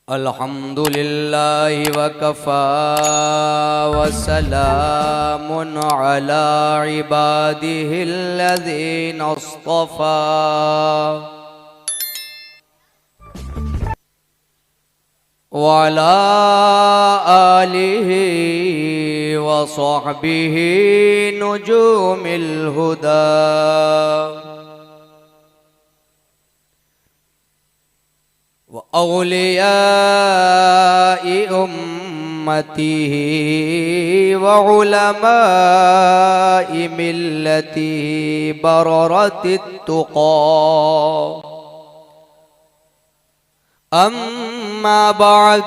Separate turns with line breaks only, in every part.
अल्हम्दुलिल्लाहि वकफ़ा वसलामुन अला इबादिहिल्लज़ीना इस्तफ़ा वअला आलिहि वसहबिहि नुजूमिल हुदा व औलियाई उम्मतिही व उलमाई मिल्लतिही बररतित तुक़ा अम्मा बअद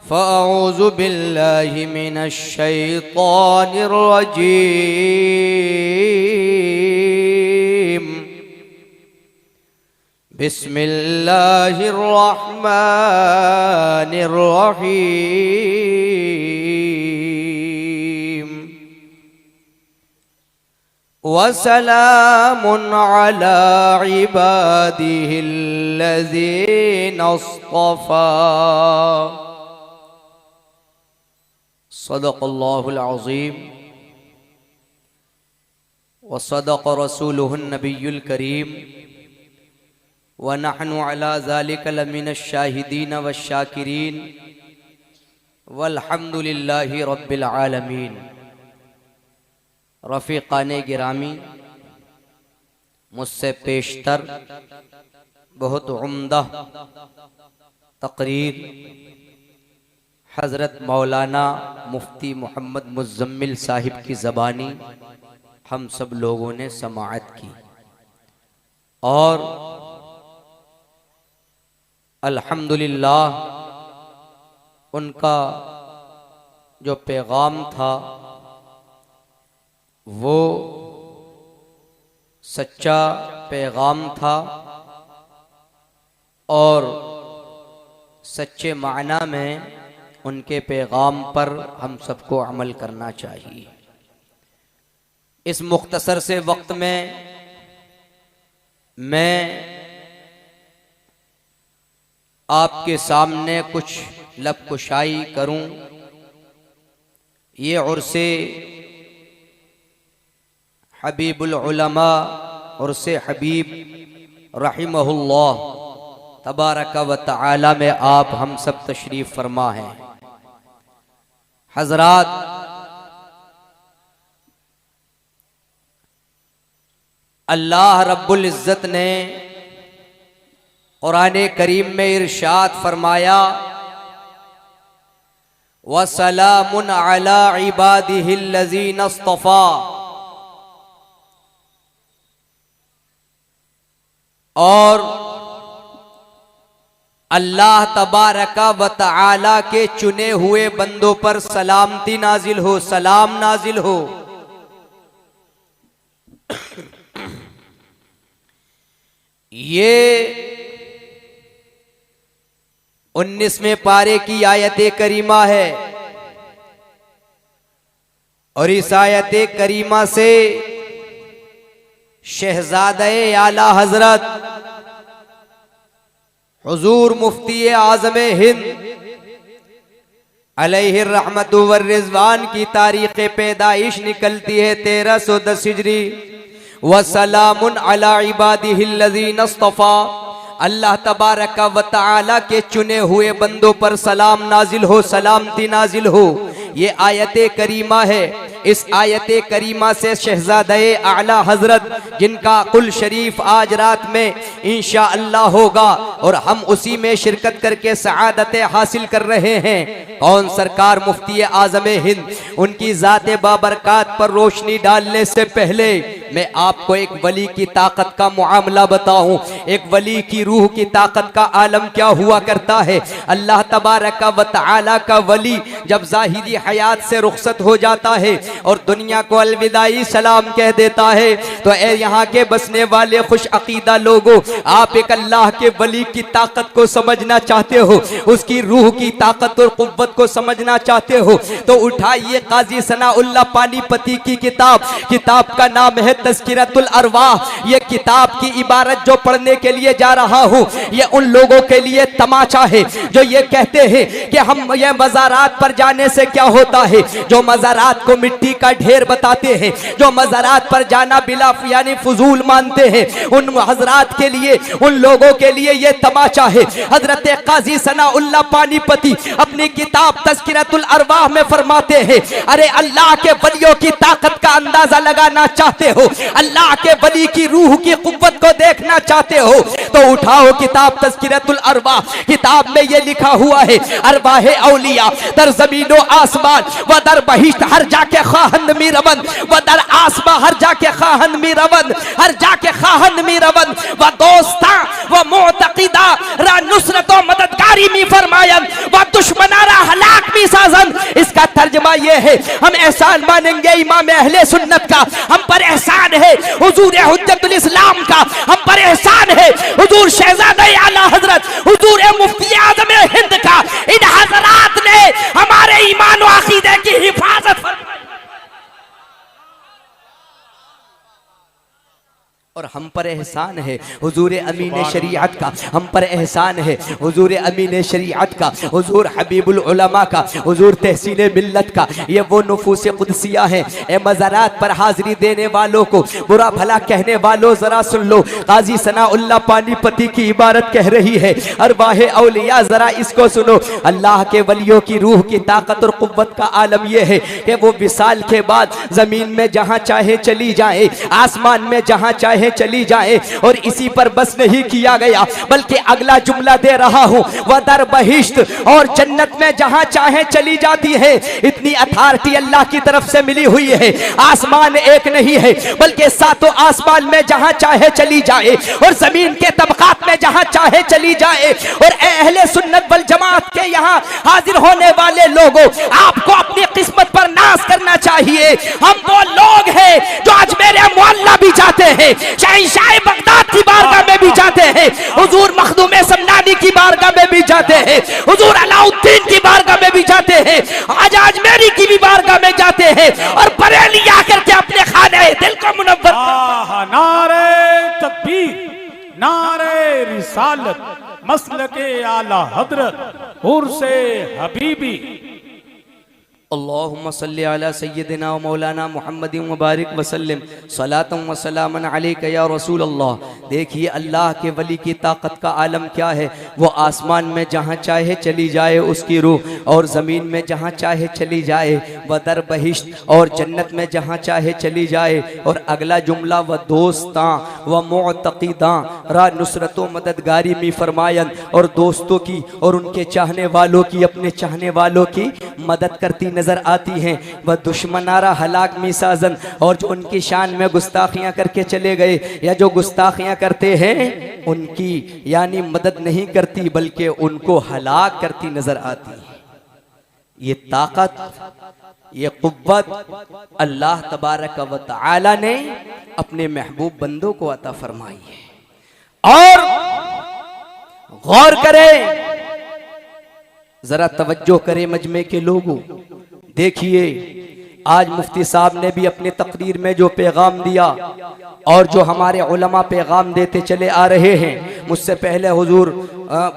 फ़अऊज़ु बिल्लाहि मिनश शैतानिर रजीम बिस्मिल्लाहिर रहमानिर रहीम वसलामुन अला इबादिहिल्लज़ीना इस्तफ़ा सदक़ल्लाहुल अज़ीम व सदक़ रसूलुहुन नबियुल करीम व नहनु अला ज़ालिका लमिनश शाहिदीन व शाकिरीन वल्हम्दुलिल्लाहि रब्बिल आलमीन। रफ़ीक़ाने गिरामी, मुझसे पेशतर बहुत उम्दा तक़रीर हज़रत मौलाना मुफ्ती मोहम्मद मुज़म्मिल साहिब की ज़बानी हम सब लोगों ने समाअत की और अल्हम्दुलिल्लाह उनका जो पैगाम था वो सच्चा पैगाम था और सच्चे माना में उनके पैगाम पर हम सबको अमल करना चाहिए। इस मुख्तसर से वक्त में मैं आपके सामने कुछ लब कुशाई करूं। ये उर्से हबीबुल उलमा उर्से हबीब रहिमहुल्लाह तबारक व तआला में आप हम सब तशरीफ़ फरमा हैं। हज़रात, अल्लाह रब्बुल इज़्ज़त ने कुरान करीम में इरशाद फरमाया व सलामुन अला इबादिहिल्लज़ीना इस्तफ़ा, और अल्लाह तबारका व तआला के चुने हुए बंदों पर सलामती नाजिल हो, सलाम नाजिल हो। ये 19वें पारे की आयत करीमा है और इस आयत करीमा से शहजादे आला हजरत हुजूर मुफ्ती आज़म हिंद अलैहि रहमतु व रिज़वान की तारीख़ पैदाइश निकलती है 1310 हिजरी। व सलामुन अला इबादिहिल्लज़ीना इस्तफ़ा, अल्लाह तबारक व तआला के चुने हुए बंदों पर सलाम नाजिल हो, सलामती नाजिल हो। ये आयत करीमा है। इस आयत करीमा से शहजादे आला हजरत जिनका कुल शरीफ आज रात में इंशा अल्लाह होगा और हम उसी में शिरकत करके सआदत हासिल कर रहे हैं। कौन? सरकार मुफ्ती आज़म हिंद। उनकी ज़ाते बाबरकात पर रोशनी डालने से पहले मैं आपको एक वली की ताकत का मुआमला बताऊं। एक वली की रूह की ताकत का आलम क्या हुआ करता है। अल्लाह तबारक व तआला का वली जब ज़ाहिरी हयात से रुखसत हो जाता है और दुनिया को अलविदाई सलाम कह देता है। तो ए यहाँ के बसने वाले खुश अकीदा लोगों, आप एक अल्लाह के वली की ताकत को समझना चाहते हो, उसकी रूह की ताकत और कुव्वत को समझना चाहते हो, तो उठाइए काजी सनाउल्लाह पानीपती की किताब का नाम है तज़किरतुल अरवाह। ये किताब की इबारत जो पढ़ने के लिए जा रहा हूँ, ये उन लोगों के लिए तमाचा है जो ये कहते हैं कि हम ये मज़ारात पर जाने से क्या होता है, जो मज़ारात को मिट्टी का ढेर बताते हैं, जो मज़ारात पर जाना बिला यानी फजूल मानते हैं, उन हजरात के लिए, उन लोगों के लिए ये तमाचा है। हजरत काजी सनाउल्लाह पानीपती अपनी किताब तज़किरतुल अरवाह में फरमाते हैं, अरे अल्लाह के वलियों की ताकत का अंदाजा लगाना चाहते हो, अल्लाह के वली की रूह की कुव्वत को देखना चाहते हो, तो उठाओ किताब तज़किरतुल अरवाह। किताब में ये लिखा हुआ है, अरवाहे औलिया दर ज़मीनो आसमान व दर बहिश्त हर जाके खाहन मी रवन व दर आसमा हर जाके खाहन मी रवन, हर जाके खाहन मी रवन व दोस्ता व मोतकीदा रा नुसरत व मददगारी मी फरमायन व दुश्मनारा हलाक मी साजन। इसका तर्जमा ये है, हम एहसान मानेंगे इमाम अहले सुन्नत का, हम पर एहसान है हुजूर हुज्जतुल इस्लाम का, हम पर एहसान है हुजूर शहजादे आला हजरत हुजूर मुफ्ती आज़म हिंद का। इन हजरात ने हमारे ईमान व अकीदे की हिफाजत फरमाई और हम पर एहसान है हुजूर अमीन शरीयत का, हम पर एहसान है हुजूर अमीन शरीयत का, हुजूर हबीबुल उलमा का, हुजूर तहसीन मिल्लत का। ये वो नुफूस कुदसिया है। ए मज़ारात पर हाजिरी देने वालों को, बुरा भला कहने वालों, जरा सुन लो, काजी सनाउल्लाह पानीपती की इबारत कह रही है, अरवाहे औलिया, जरा इसको सुनो। अल्लाह के वलियों की रूह की ताकत और कुव्वत का आलम यह है कि वो विसाल के बाद जमीन में जहां चाहे चली जाए, आसमान में जहां चाहे चली जाए। और इसी पर बस नहीं किया गया, बल्कि अगला जुमला दे रहा हूं, वह दर बहिश्त, और जन्नत में जहां चाहे चली जाती है। इतनी अथॉरिटी अल्लाह की तरफ से मिली हुई है। आसमान एक नहीं है, बल्कि सातों आसमान में जहां चाहे चली जाए और जमीन के तबकात में जहां चाहे चली जाए। और अहले सुन्नत वल जमात के यहाँ हाजिर होने वाले लोगों, आपको अपनी किस्मत पर नाज करना चाहिए। हम वो लोग हैं जो आज मेरे मोहल्ला भी जाते हैं, शहंशाह बगदाद की बारगाह में भी जाते हैं, हुजूर मखदूम समनानी की बारगाह में भी जाते हैं, हुजूर अलाउद्दीन की बारगाह में भी जाते हैं, आज अजमेरी की भी बारगाह में जाते हैं और बरेली आकर के अपने खाने दिल को मुनव्वर।
नारे तकबीर, नारे रिसालत, मसलके आला हजरत उर्से हबीबी।
अल्लाहुम्मा सल्ली अला सय्यदिना व मौलाना मुहम्मदिन व बारिक वसल्लम सलातन व सलामन अलैका या रसूल अल्लाह। देखिए अल्लाह के वली की ताकत का आलम क्या है। वो आसमान में जहाँ चाहे चली जाए उसकी रूह, और ज़मीन में जहाँ चाहे चली जाए, व दर बहिश्त, और जन्नत में जहाँ चाहे चली जाए। और अगला जुमला, व दोस्तां व मुअतक़िदां रा नुसरत व मददगारी मी फरमायन, और दोस्तों की और उनके चाहने वालों की, अपने चाहने वालों की मदद करती नजर आती हैं। वह दुश्मनारा हलाक मी साजन, और जो उनकी शान में गुस्ताखियां करके चले गए या जो गुस्ताखियां करते हैं उनकी यानी मदद नहीं करती बल्कि उनको हलाक करती नजर आती है। ये ताकत, ये कुव्वत अल्लाह तबारक व तआला ने अपने महबूब बंदों को अता फरमाई है। और गौर करें, जरा तवज्जो करें मजमे के लोगों। देखिए आज मुफ्ती साहब ने भी अपने तकरीर में जो पैगाम दिया और जो हमारे उलमा पैगाम देते चले आ रहे हैं, मुझसे पहले हुजूर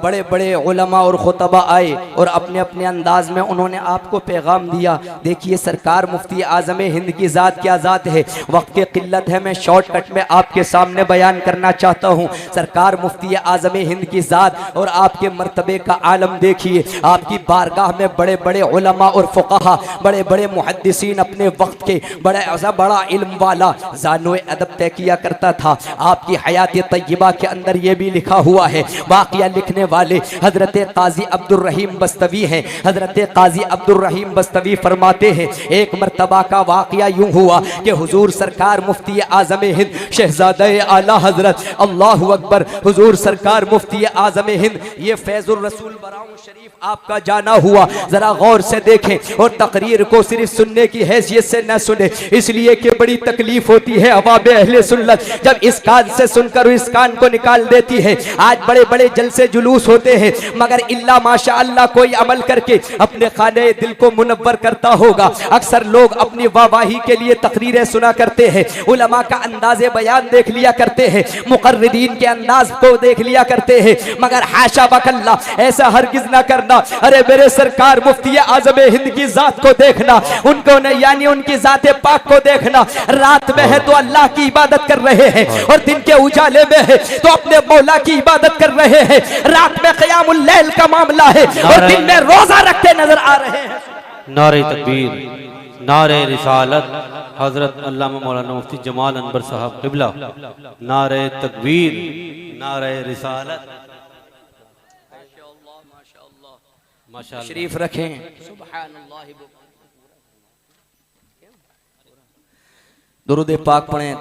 बड़े बड़े उलमा और खुतबा आए और अपने अपने अंदाज में उन्होंने आपको पैगाम दिया। देखिए सरकार मुफ्ती आज़म हिंद की ज़ात क्या ज़ात है, वक्त की किल्लत है, मैं शॉर्टकट में आपके सामने बयान करना चाहता हूँ। सरकार मुफ्ती आज़म हिंद की ज़ात और आपके मर्तबे का आलम देखिए। आपकी बारगाह में बड़े बड़े उलमा और फुक़हा, बड़े बड़े मुहद्दिसीन, अपने वक्त के बड़ा इल्म वाला ज़ानो अदब तय किया करता था। आपकी हयात तय्यबा के अंदर ये भी लिखा हुआ है, वाक़िया लिखने वाले हजरत काजी अब्दुल रहीम बस्तवी हैं। हजरत काजी अब्दुल रहीम बस्तवी फरमाते हैं, एक मर्तबा का वाकया यूं हुआ कि हुजूर सरकार मुफ्ती आजम हिंद शहजादा आला हजरत अल्लाहु अकबर हुजूर सरकार मुफ्ती आजम हिंद, ये फैजुर रसूल बराऊं शरीफ आपका जाना हुआ, जरा गौर से देखें और तकरीर को सिर्फ सुनने की हैसियत से न सुने, इसलिए कि बड़ी तकलीफ होती है अवाब अहले सुन्नत जब इस कान से सुनकर इस कान को निकाल देती है। आज बड़े बड़े जलसे जुलूस होते हैं, मगर इल्ला माशा अल्लाह कोई अमल करके अपने खाने दिल को मुनव्वर करता होगा। अक्सर लोग अपनी वाहवाही के लिए तकरीरें सुना करते हैं, उलमा का अंदाज़े बयान देख लिया करते हैं, मुकर्रिदीन के अंदाज को देख लिया करते हैं, मगर हाशा वकल्ला ऐसा हरगिज ना करना। अरे मेरे सरकार मुफ्ती आजम हिंद की जात को देखना, उनको नहीं यानी उनकी जाते पाक को देखना। रात में है तो अल्लाह की इबादत कर रहे हैं और दिन के उजाले में है तो अपने मौला की इबादत कर रहे हैं। रात में क़यामुल लैल का मामला है और दिन में रोजा रखते नजर आ रहे हैं।
नारे तकबीर, नारे रिसालत, हजरत अल्लामा मौलाना मुफ्ती जमाल अनवर साहब क़िबला, नारे तकबीर, नारे रिसालत, माशाअल्लाह
शरीफ रखें। दुरूद पाक पढ़ें,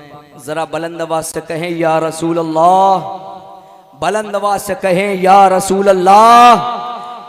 जरा बुलंद आवाज से कहें या रसूल अल्लाह, बुलंद आवाज से कहें या रसूल अल्लाह,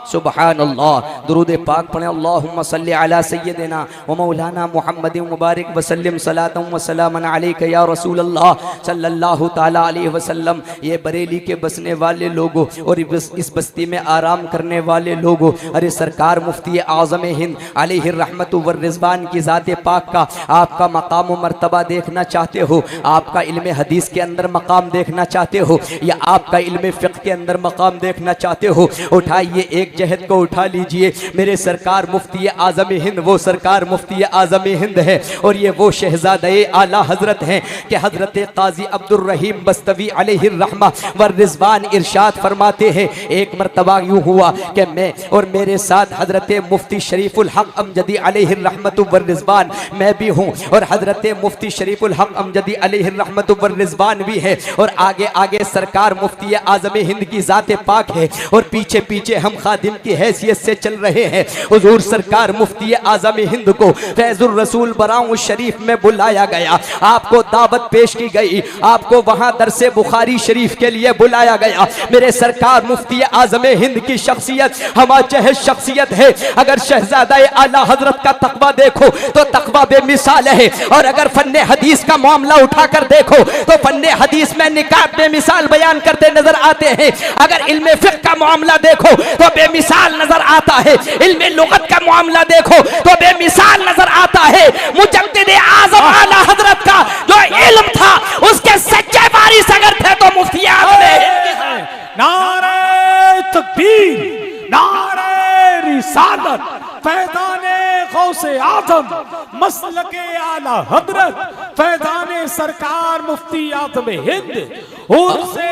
सुबहान अल्लाह। दुरूद पाक पढ़ें, अल्लाहुम्मा सल्ली अला सय्यदिना व मौलाना मुहम्मदिन मुबारक वसल्लम सलातम व सलामन अलैका या रसूल अल्लाह सल्लल्लाहु ताला अलैहि वसल्लम। ये बरेली के बसने वाले लोगों और इस बस्ती में आराम करने वाले लोगों, अरे सरकार मुफ्ती आज़म हिंद अलैहि रहमतु व रिज़वान की ज़ात पाक का आपका मकाम व मर्तबा देखना चाहते हो, आपका इल्म हदीस के अंदर मकाम देखना चाहते हो, या आपका इल्म फ़िक़्ह के अंदर मकाम देखना चाहते हो, उठाइए एक जहद को उठा लीजिए। मेरे सरकार मुफ्ती आज़म हिंद वो सरकार मुफ्ती आज़म हिंद है और ये वो शहजादे आला हजरत हैं कि हजरत काजी अब्दुल रहीम बस्तवी अलैहि रहमा व रिज़वान इरशाद फरमाते हैं, एक मरतबा यूं हुआ कि मैं और मेरे साथ हजरत मुफ्ती शरीफुल हक अमजदी अलैहि रहमतु व रिज़वान मैं भी हूँ और हजरत मुफ्ती शरीफुल हक अमजदी अलैहि रहमतु व रिज़वान भी है और आगे आगे सरकार मुफ्ती आज़म हिंद की ज़ात पाक है और पीछे पीछे हम खादिम की हैसियत से चल रहे हैं। हुजूर सरकार मुफ्ती आज़म हिंद को फैजुर रसूल बराऊं शरीफ में बुलाया गया, आपको दावत पेश की गई, आपको वहां दरसे बुखारी शरीफ के लिए बुलाया गया। मेरे सरकार मुफ्ती आज़म हिंद की शख्सियत हमा चहे शख्सियत है। अगर शहजादा आला हजरत का तकवा देखो तो तकवा बेमिसाल है, और अगर फन्ने हदीस का मामला उठाकर देखो तो फन्ने हदीस में निकात बेमिसाल बयान करते नजर आते हैं। अगर इल्मे फिक़्ह का मामला देखो तो बेमिसाल नजर आता है, इल्मे लुगत का मामला देखो तो बेमिसाल नजर आता है। मुजद्दिद आज़म आला हजरत का जो इल्म था उसके सच्चे वारिस अगर थे तो मुफ्ती आज़म हिंद।
नारे तकबीर, नारे रिसालत, फैज़ाने गौसे आज़म, मसलके आला हजरत, फैज़ाने सरकार मुफ्ती आज़म हिंद उर्से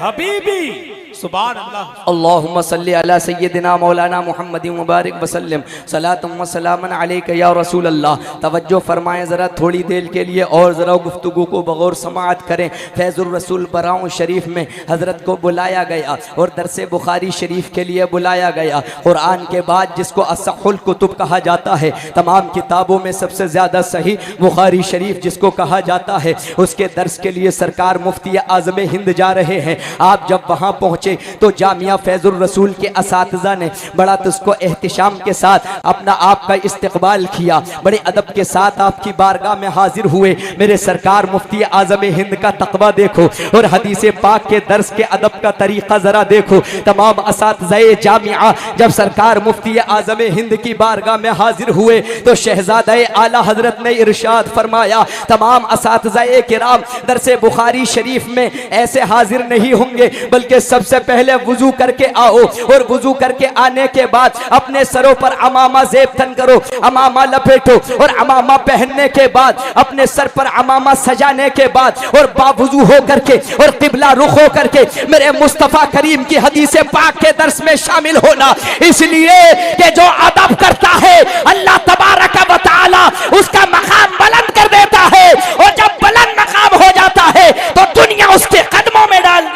हबीबी, सुभान अल्लाह।
अल्लाहुम्मा सल्ली अला सय्यदिना मौलाना मुहम्मदिन मुबारक वसल्लम सलातम व सलामन अलैका या रसूल अल्लाह। तवज्जो फरमाएं ज़रा थोड़ी देर के लिए और ज़रा गुफ्तगू को बगौर समाअत करें। फैज़ुर रसूल बराऊं शरीफ में हज़रत को बुलाया गया और दरसे बुखारी शरीफ के लिए बुलाया गया। कुरान के बाद जिसको असहुल कुतुब कहा जाता है, तमाम किताबों में सबसे ज़्यादा सही बुखारी शरीफ जिसको कहा जाता है, उसके दर्स के लिए सरकार मुफ्ती आज़म हिंद जा रहे हैं। आप जब वहाँ पहुँचे तो जामिया फैजुर रसूल के असातिज़ा ने बड़ा तुझको एहतिशाम के साथ अपना आपका इस्तकबाल किया, बड़े अदब के साथ आपकी बारगाह में हाजिर हुए। मेरे सरकार मुफ्ती आज़म हिंद का तकवा देखो और हदीस पाक के दर्स के अदब का तरीका जरा देखो। तमाम असातिज़ाए जामिया जब सरकार मुफ्ती आज़म हिंद की बारगाह में हाजिर हुए तो शहजादा आला हजरत ने इरशाद फरमाया, तमाम असातिज़ाए किराम दरसे बुखारी शरीफ में ऐसे हाजिर नहीं होंगे, बल्कि सबसे पहले वुजू करके आओ और वुजू करके आने के बाद अपने सरों पर अमामा ज़ेब तन करो, अमामा लपेटो और अमामा पहनने के बाद अपने सर पर अमामा सजाने के बाद और बावुजू हो करके और किबला रुख हो करके मेरे मुस्तफ़ा करीम की हदीस पाक के दर्स में शामिल होना। इसलिए कि जो अदब करता है अल्लाह तबारक व तआला उसका मकाम बुलंद कर देता है, और जब बुलंद मकाम हो जाता है तो दुनिया उसके कदमों में डाल।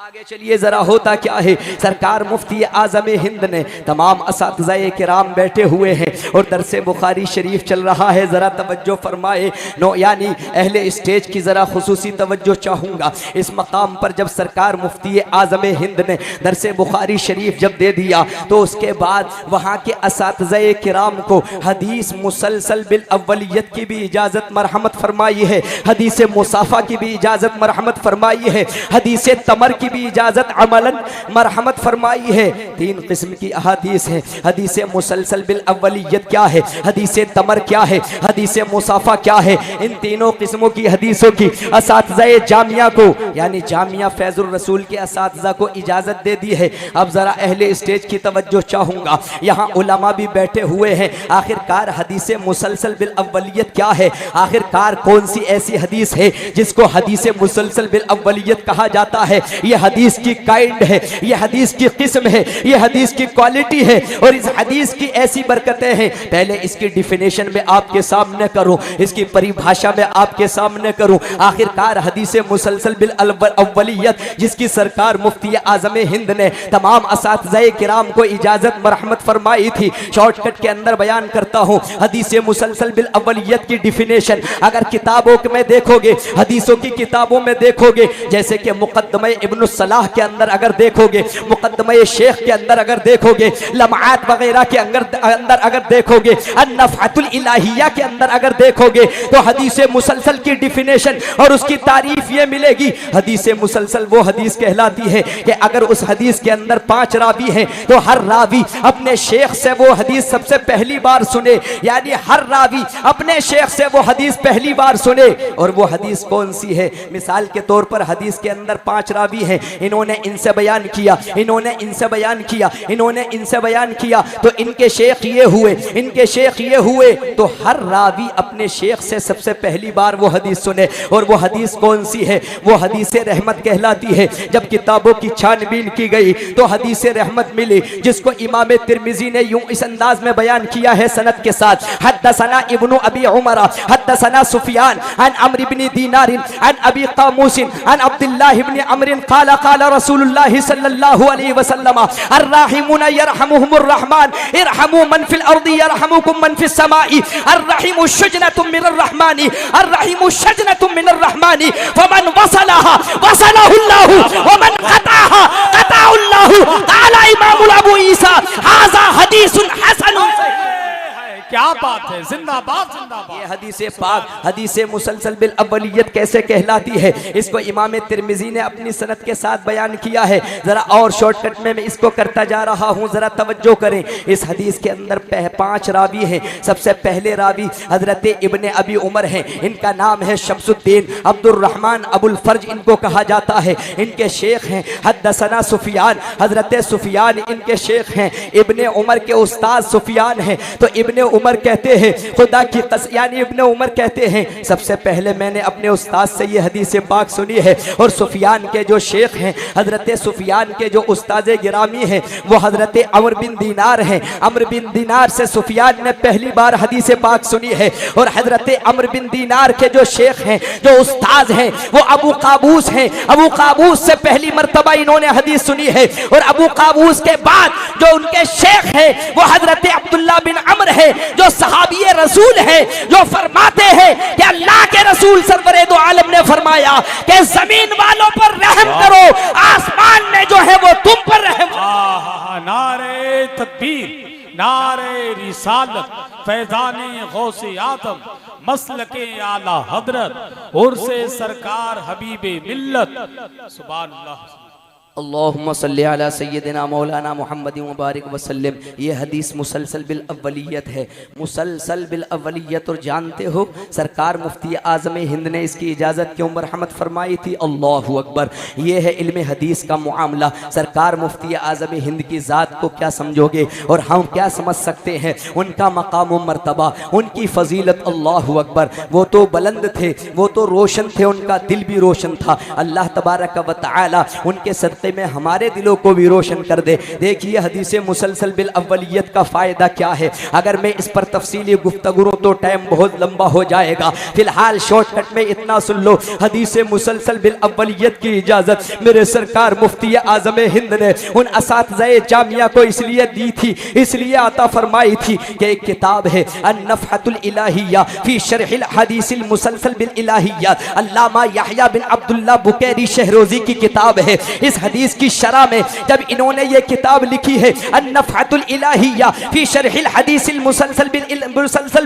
आगे चलिए जरा होता क्या है, सरकार मुफ्ती आजम हिंद ने तमाम असातिज़ाए किराम बैठे हुए हैं और दरसे बुखारी शरीफ चल रहा है। जरा तवज्जो फरमाए नो, यानी अहले स्टेज की जरा खुसूसी तवज्जो चाहूँगा। इस मकाम पर जब सरकार मुफ्ती आजम हिंद ने दरसे बुखारी शरीफ जब दे दिया तो उसके बाद वहाँ के असातिज़ाए किराम को हदीस मुसलसल बिल अव्वलियत की भी इजाज़त मरहमत फरमाई है, हदीस मुसाफा की भी इजाज़त मरहमत फरमाई है, हदीस तमर की भी इजाज़त अमलन मरहमत फरमाई है। तीन किस्म की अहादीस है। हदीस मुसलसल बिल अव्वलियत क्या है, हदीस तमर क्या है, हदीस मुसाफा क्या है, इन तीनों किस्मों की हदीसों की असातिज़ाए जामिया को यानी जामिया फैजुर रसूल के असातिज़ा को इजाज़त दे दी है। अब ज़रा अहले स्टेज की तवज्जो चाहूँगा, यहाँ उलमा भी बैठे हुए हैं। आखिरकार हदीस मुसलसल बिल अव्वलियत क्या है, आखिरकार कौन सी ऐसी हदीस है जिसको हदीस मुसलसल बिल अव्वलियत कहा जाता है। यह हदीस की काइंड है, यह हदीस की किस्म है, यह हदीस की क्वालिटी है और इस हदीस की ऐसी बरकतें हैं। पहले इसकी डिफिनेशन में आपके सामने करूं, इसकी परिभाषा में आपके सामने करूं। आखिरकार हदीस मुसलसल बिल अव्वलियत जिसकी सरकार मुफ्ती आजम हिंद ने तमाम असातिज़ाए किराम को इजाज़त मरहमत फरमाई थी, शॉर्टकट के अंदर बयान करता हूं। हदीस मुसलसल बिल अव्वलियत की डिफिनेशन अगर किताबों में देखोगे, हदीसों की किताबों में देखोगे, जैसे कि मुकद्दमे इब्न सलाह के अंदर अगर देखोगे, मुकद्दमे शेख के अंदर अगर देखोगे, लम्हात वगैरह के अंदर अगर देखोगे, अन-नफ़अतुल इलाहिया के अंदर अगर देखोगे तो हदीस मुसलसल की डिफिनेशन और उसकी तारीफ ये मिलेगी। हदीस मुसलसल वो हदीस कहलाती है कि अगर उस हदीस के अंदर 5 रावी हैं तो हर रावी अपने शेख से वो हदीस सबसे पहली बार सुने, यानी हर रावी अपने शेख से वो हदीस पहली बार सुने। और वो हदीस कौन सी है? मिसाल के तौर पर हदीस के अंदर 5 रावी हैं, इन्होंने इनसे बयान किया, इन्होंने इनसे बयान किया, इन्होंने इनसे बयान किया, तो इनके शेख ये हुए, इनके शेख ये हुए, तो हर रावी अपने शेख से सबसे पहली बार वो हदीस सुने। और वो हदीस कौन सी है? वो हदीस रहमत कहलाती है। जब किताबों की छानबीन की गई तो हदीस रहमत मिली, जिसको इमाम तिरमिजी ने यूं इस अंदाज में बयान किया है सनद के साथ, हद्दसना इब्नु अबी उमर हद्दसना सुफियान अन अम्र इब्न दीनार अन अबी कामूस अन अब्दुल्लाह इब्न अम्र क़ाल क़ाल रसूलुल्लाह सल्लल्लाहु अलैहि वसल्लम अर्रहीमुना यरहमुहुमुर रहमान इरहमू मन फिल अर्दि यरहमुकुम मन फिस समाई अर्रहीमु शजनतुम मिनर रहमानी अर्रहीमु शजनतुम मिनर रहमानी फमन वसलहा वसलहुल्लाहु वमन क़ताहा क़ताहुल्लाहु क़ाल इमामुल अबू ईसा हाज़ा हदीसुन हसनुन।
क्या बात है, जिंदाबाद जिंदाबाद।
ये हदीस पाक हदीस मुसलसल बिल अव्वलियत कैसे कहलाती है, इसको इमाम तिरमिजी ने अपनी सनद के साथ बयान किया है। जरा और शॉर्टकट में मैं इसको करता जा रहा हूँ, जरा तवज्जो करें। इस हदीस के अंदर 5 रावी हैं। सबसे पहले रावी हजरत इब्ने अबी उमर हैं, इनका नाम है शम्सुद्दीन अब्दुर रहमान अबुल फर्ज इनको कहा जाता है। इनके शेख हैं हद्दसना सुफियान, हजरत सुफियान इनके शेख हैं। इब्ने उमर के उस्ताद सुफियान हैं, तो इब्ने उमर कहते हैं खुदा की कसम, यानी इब्ने उमर कहते हैं सबसे पहले मैंने अपने उस्ताद से ये हदीस पाक सुनी है। और सुफियान के जो शेख हैं, हजरत सुफियान के जो उस्ताद गिरामी हैं वो हजरत अम्र बिन दीनार हैं। अम्र बिन दीनार से सुफियान ने पहली बार हदीस पाक सुनी है। और हजरत अम्र बिन दीनार के जो शेख हैं, जो उस्ताद हैं, वो अबू काबूस हैं। अबू काबूस से पहली मर्तबा इन्होंने हदीस सुनी है। और अबू काबूस के बाद जो उनके शेख हैं वो हजरत अब्दुल्लाह बिन अम्र है, जो सहाबी रसूल है, जो फरमाते हैं कि अल्लाह के रसूल सरवरे दो आलम ने फरमाया कि जमीन वालों पर रहम करो, आसमान में जो है वो तुम पर रहम।
नारे तकबीर, नारे रिसालत, फैज़ाने गौसे आदम, मसलके आला हजरत, उर्से सरकार हबीबे मिल्लत। सुभान अल्लाह।
अल्लाहुम्मा सल्ली अला सय्यदिना मौलाना मुहम्मद मुबारक वसल्लम। ये हदीस मुसलसल बिल अव्वलियत है, मुसलसल बिल अव्वलियत। और जानते हो सरकार मुफ्ती आज़म हिंद ने इसकी इजाज़त क्यों मरहमत फरमाई थी? अल्लाहु अकबर। ये है इल्म हदीस का मामला। सरकार मुफ्ती आज़म हिंद की ज़ात को क्या समझोगे और हम क्या समझ सकते हैं? उनका मकाम व मर्तबा, उनकी फजीलत, अल्लाहु अकबर। वो तो बुलंद थे, वो तो रोशन थे, उनका दिल भी रोशन था। अल्लाह तबारक व तआला उनके सदक़े हक़ में हमारे दिलों को भी रोशन कर दे। देखिए हदीस मुसलसल बिल अव्वलियत का फ़ायदा क्या है। अगर मैं इस पर तफसीली गुफ्तगू तो टाइम बहुत लंबा हो जाएगा, फिलहाल शॉर्टकट में इतना सुन लो। हदीस मुसलसल बिल अव्वलियत की इजाज़त मेरे सरकार मुफ्ती आज़म हिंद ने उन असातिज़ाए जामिया को इसलिए दी थी, इसलिए अता फरमाई थी कि एक किताब है अन-नफ़हतुल इलाहिया फ़ी शरहिल हदीसिल मुसलसल बिल इलाहियात, अल्लामा यहया बिन अब्दुल्लाह बुकैरी शहरोज़ी की किताब है। इस हदीस की शरह में जब इन्होंने ये किताब लिखी है अन-नफ़हतुल इलाहिया फ़ी शरहिल हदीसिल मुसलसल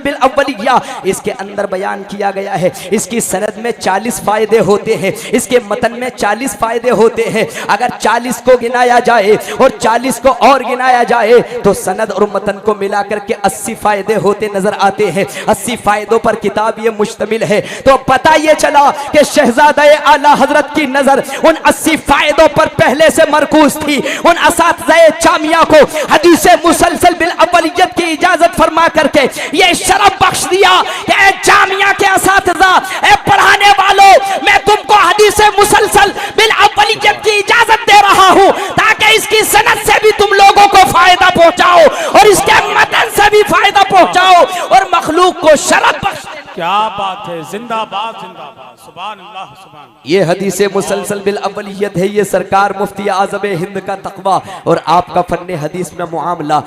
बिल अव्वलिया, इसके अंदर बयान किया गया है इसकी सनद में 40 फ़ायदे होते हैं, इसके मतन में 40 फ़ायदे होते हैं। अगर 40 को गिनाया जाए और 40 को और गिनाया जाए तो सनद और मतन को मिलाकर के 80 फ़ायदे होते नजर आते हैं। 80 फ़ायदों पर किताब ये मुश्तमिल है। तो पता ये चला कि शहजादा आला हजरत की नजर उन 80 फ़ायदों पर पहले से मरकूज थी। उन असातिज़ाए जामिया को हदीस मुसलसल बिल अव्वलियत की इजाजत फरमा करके ये शरफ बख्श दिया कि ए जामिया के असातिज़ा, ए पढ़ाने वालों, मैं तुमको हदीस मुसलसल बिल अव्वलियत की इजाजत दे रहा हूं ताकि इसकी सनद से भी तुम लोगों को फायदा पहुंचाओ और इसके मतन से भी फायदा पहुंचाओ और मखलूक को शरफ बख्श।
क्या बात है, जिंदाबाद जिंदाबाद, सुभान अल्लाह सुभान।
ये हदीस मुसलसल बिल अव्वलियत है, ये सरकार मुफ्ती आज़म हिंद का तक़वा और आपका फन्ने हदीस में मुआमला।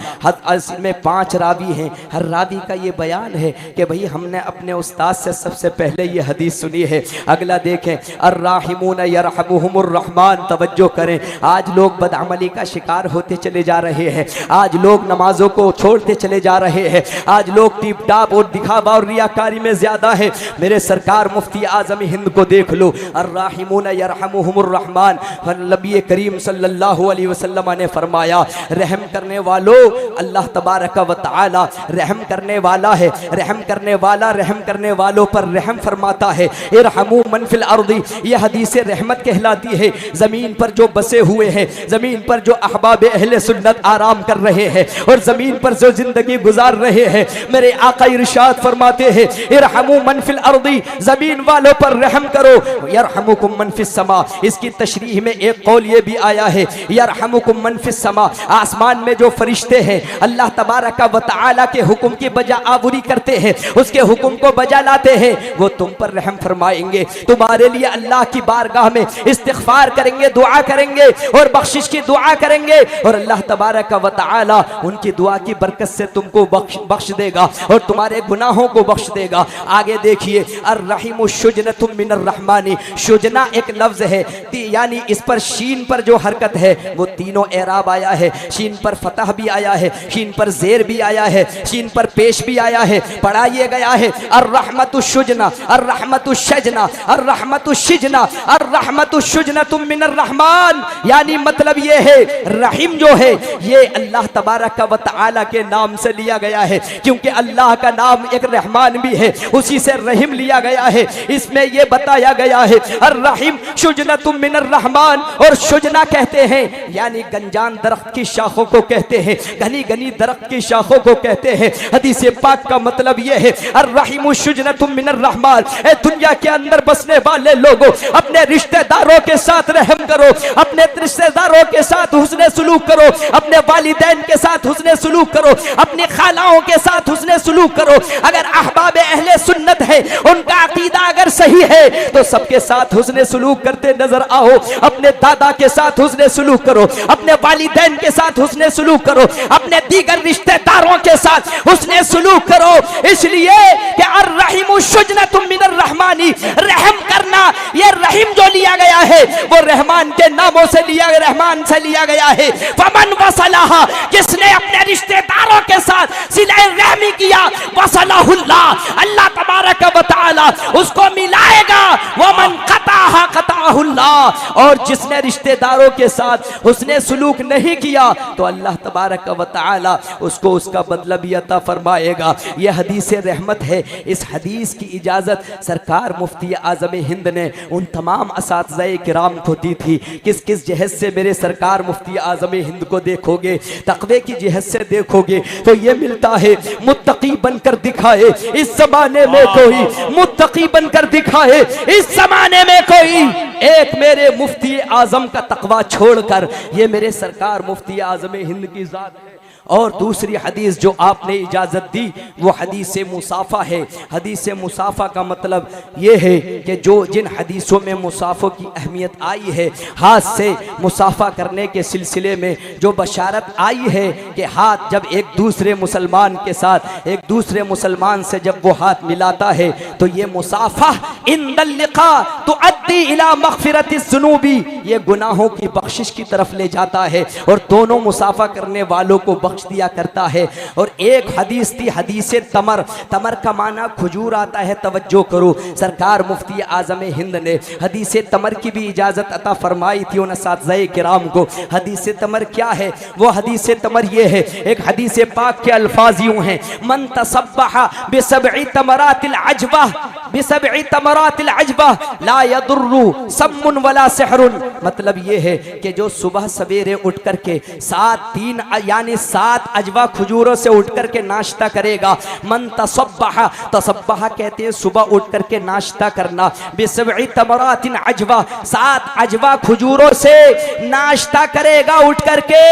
में 5 रावी हैं, हर रावी का ये बयान है कि भाई हमने अपने उस्ताद से सबसे पहले ये हदीस सुनी है। अगला देखें, अर्राहिमून यरहमुहुमुर रहमान, तवज्जो करें। आज लोग बदअमली का शिकार होते चले जा रहे हैं, आज लोग नमाजों को छोड़ते चले जा रहे हैं, आज लोग टिप टाप और दिखावा और रियाकारी में ज्यादा है। मेरे सरकार मुफ्ती आज़म हिंद को देख लो, अर्राहिमून यरहमुहुमुर रहमान, नबी करीम सल्लल्लाहु अलैहि वसल्लम ने फरमाया रहम करने वालों, अल्लाह तबारक व तआला रहम करने वाला है, रहम करने वाला रहम करने वालों पर रहम फरमाता है। इरहमू मन फिल अर्दी, यह हदीस रहमत कहलाती है। जमीन पर जो बसे हुए हैं, जमीन पर जो अहबाब अहले सुन्नत आराम कर रहे हैं और जमीन पर जो जिंदगी गुजार रहे हैं, मेरे आका इरशाद फरमाते हैं इरहमू मन फिल अर्दी, जमीन वालों पर रहम करो, यरहमुकुम मन फिस समा। इसकी तशरीह में एक कौल ये भी आया है यरहमुकुम मन फिस समा, आसमान में जो फरिश्ते हैं अल्लाह तबारक व तआला के हुक्म की बजा आवरी करते हैं, उसके हुक्म को बजा लाते हैं, वो तुम पर रहम फरमाएंगे, तुम्हारे लिए अल्लाह की बारगाह में इस्तिग़फ़ार करेंगे, दुआ करेंगे और बख्शिश की दुआ करेंगे और अल्लाह तबारक व तआला उनकी दुआ की बरकत से तुमको बख्श देगा और तुम्हारे गुनाहों को बख्श देगा। आगे देखिए, अर्रहीमु शुजनतुम मिनर रहमानी, शुजना एक लफ्ज है, यानी इस पर शीन पर जो हरकत है वो तीनों एराब आया है। शीन पर फतह भी आया है, शीन पर जेर भी आया है, शीन पर पेश भी आया है, पढ़ा ये गया है अर्रहमतु शुजना, अर्रहमतु शजना, अर्रहमतु शिजना, अर्रहमतु शुजनतुम मिनर रहमान। यानी मतलब ये है रहीम जो है ये अल्लाह तबारक व तआला के नाम से लिया गया है, क्योंकि अल्लाह का नाम एक रहमान भी है, उसी से रहीम लिया गया है। इसमें यह बताया गया है अर्रहीम शुजनतुम मिनर रहमान, और शुजना कहते हैं यानी गंजान दरख्त की शाखों को कहते हैं, घनी घनी दरख्त की शाखों को कहते हैं। हदीस पाक का मतलब यह है अर्रहीम शुजनतुम मिनर रहमान, ए दुनिया के अंदर बसने वाले लोगों, अपने रिश्तेदारों के साथ रहम करो, अपने रिश्तेदारों के साथ हुस्ने सुलूक करो, अपने वालिदैन के साथ हुस्ने सुलूक करो, अपनी खालाओं के साथ हुस्ने सुलूक करो। अगर अहबाब अहले सुन्नत है, उनका अकीदा अगर सही है तो सबके साथ हुस्ने सुलूक करते नजर आओ। अपने दादा के साथ हुस्ने सुलूक करो, अपने वालिदैन के साथ हुस्ने सुलूक करो, अपने दीगर रिश्तेदारों के साथ हुस्ने सुलूक करो। इसलिए कि अर्रहीम शुजनतुम मिनर रहमानी, रहम करना, ये रहीम जो लिया गया है वो रहमान के नामों से लिया, रहमान से लिया गया है। फमन वसलहा, जिसने अपने रिश्तेदारों के साथ सिले रहमी किया, वसलहुल्लाह, अल्लाह तबारक व तआला उसको मिलाएगा। वमन क़ताहा क़ताहुल्लाह, और जिसने रिश्तेदारों के साथ उसने सुलूक नहीं किया तो अल्लाह तबारक व तआला उसको उसका बदला भी अता फरमाएगा। यह हदीस रहमत है। इस हदीस की इजाज़त सरकार मुफ्ती आज़म हिंद ने उन तमाम असातिज़ाए किराम को दी थी। किस किस जहद से मेरे सरकार मुफ्ती आज़म हिंद को देखोगे, तक़वे की जहद से देखोगे तो ये मिलता है मुत्तकी बनकर दिखाए इस ज़माने में कोई, मुत्तकी बनकर दिखाए इस ज़माने में कोई, एक मेरे मुफ्ती आजम का तकवा छोड़कर, ये मेरे सरकार मुफ्ती आजम हिंद की जात है। और दूसरी हदीस जो आपने इजाज़त दी वो हदीस मुसाफ़ा है। हदीस मुसाफ़ा का मतलब ये है कि जो जिन हदीसों में मुसाफ़ों की अहमियत आई है, हाथ से मुसाफ़ा करने के सिलसिले में जो बशारत आई है कि हाथ जब एक दूसरे मुसलमान के साथ, एक दूसरे मुसलमान से जब वो हाथ मिलाता है तो ये मुसाफ़ा इंदल लिक़ा तुअद्दी इला मग़फ़िरतिज़ ज़ुनूबी, ये गुनाहों की बख्शिश की तरफ ले जाता है और दोनों मुसाफ़ा करने वालों को बख्श दिया करता है। और एक हदीस थी हदीस तमर, तमर का माना खजूर आता है, तवज्जो करो। सरकार मुफ्ती आजम हिंद ने हदीस तमर की भी इजाज़त अता फरमाई थी उन असातिज़ाए किराम को। हदीस तमर क्या है? वो हदीस तमर ये है, एक हदीस पाक के अल्फाज यूं हैं, मन तसब्बहा बिसबई तमरातिल अजबा, बिसबई तमरातिल अजबा ला यदुर्रु सम्मुन वला सिहरुन। मतलब ये है कि जो सुबह सवेरे उठ करके 7 अजवा खजूरों से उठ करके नाश्ता करेगा, मन तसब्बहा, तसब्बहा कहते हैं सुबह उठ करके नाश्ता करना, बिसबई तमरातिन अजवा, 7 अजवा खजूरों से नाश्ता करेगा उठ करके,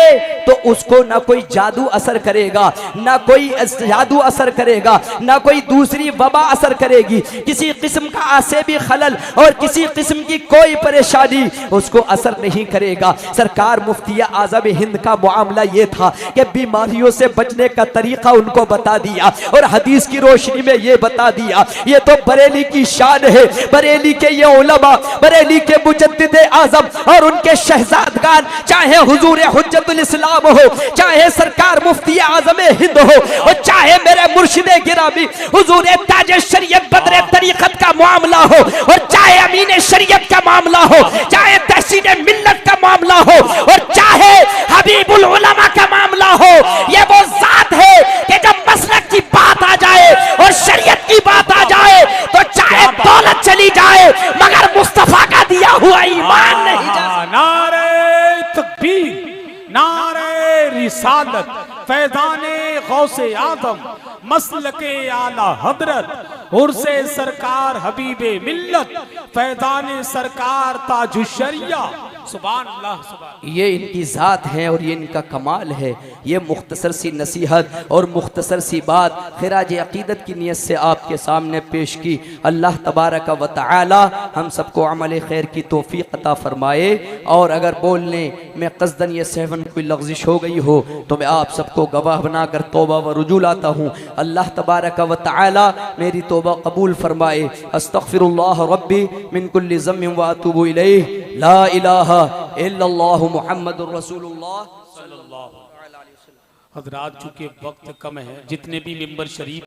तो उसको ना कोई जादू असर करेगा, ना कोई जादू असर करेगा, ना कोई दूसरी वबा असर करेगी, किसी किस्म का आसेबी खलल और किसी किस्म की कोई परेशानी उसको असर नहीं करेगा। सरकार मुफ्ती आज़म हिंद का मामला ये था कि बीमारियों से बचने का तरीका उनको बता दिया और हदीस की रोशनी में ये बता दिया। ये तो बरेली की शान है, बरेली के ये उलमा, बरेली के मुजद्दिद आज़म और उनके शहजादगान, चाहे हुजूर हुज्जतुल इस्लाम हो, चाहे सरकार मुफ्ती आज़म हिंद हो, और चाहे मेरे मुर्शिदे गिरामी हुजूर ताज शरीयत बदर तरीकत का मामला हो, और चाहे अमीन शरीयत का मामला हो, चाहे तहसीन मिल्लत का मामला हो, और चाहे हबीबुल उलमा का मामला हो, ये वो जात है कि जब मसलक की बात आ जाए और शरीयत की बात आ जाए तो चाहे दौलत चली जाए मगर मुस्तफा का दिया हुआ ईमान नहीं जा सकता।
नारे तकबीर, नारे रिसालत, फैज़ाने गौसे आज़म, मसलके आला हजरत, उर्से सरकार हबीबे मिल्लत, फैज़ाने सरकार ताजुश शरिया। सुभान अल्लाह, सुभान।
ये इनकी ज़ात है और ये इनका कमाल है। ये मुख्तसर सी नसीहत और मुख्तसर सी बात खिराज अकीदत की नीयत से आपके सामने पेश की। अल्लाह तबारक व तआला हम सबको अमल खैर की तौफीक अता फरमाए। और अगर बोलने में क़स्दन ये सहवन कोई लग़ज़िश हो गई हो तो मैं आप सबको गवाह बनाकर तौबा व रुजू लाता हूँ। अल्लाह तबारक व तआला मेरी तौबा कबूल फरमाए। अस्तग़फिरुल्लाह रब्बी मिन कुल्लि ज़म्बिन व अतूबु इलैहि, ला इलाहा इल्लल्लाहु मुहम्मदुर रसूलुल्लाह सल्लल्लाहु अलैहि वसल्लम।
हज़रात चूँकि वक्त कम है, जितने भी मिंबर शरीफ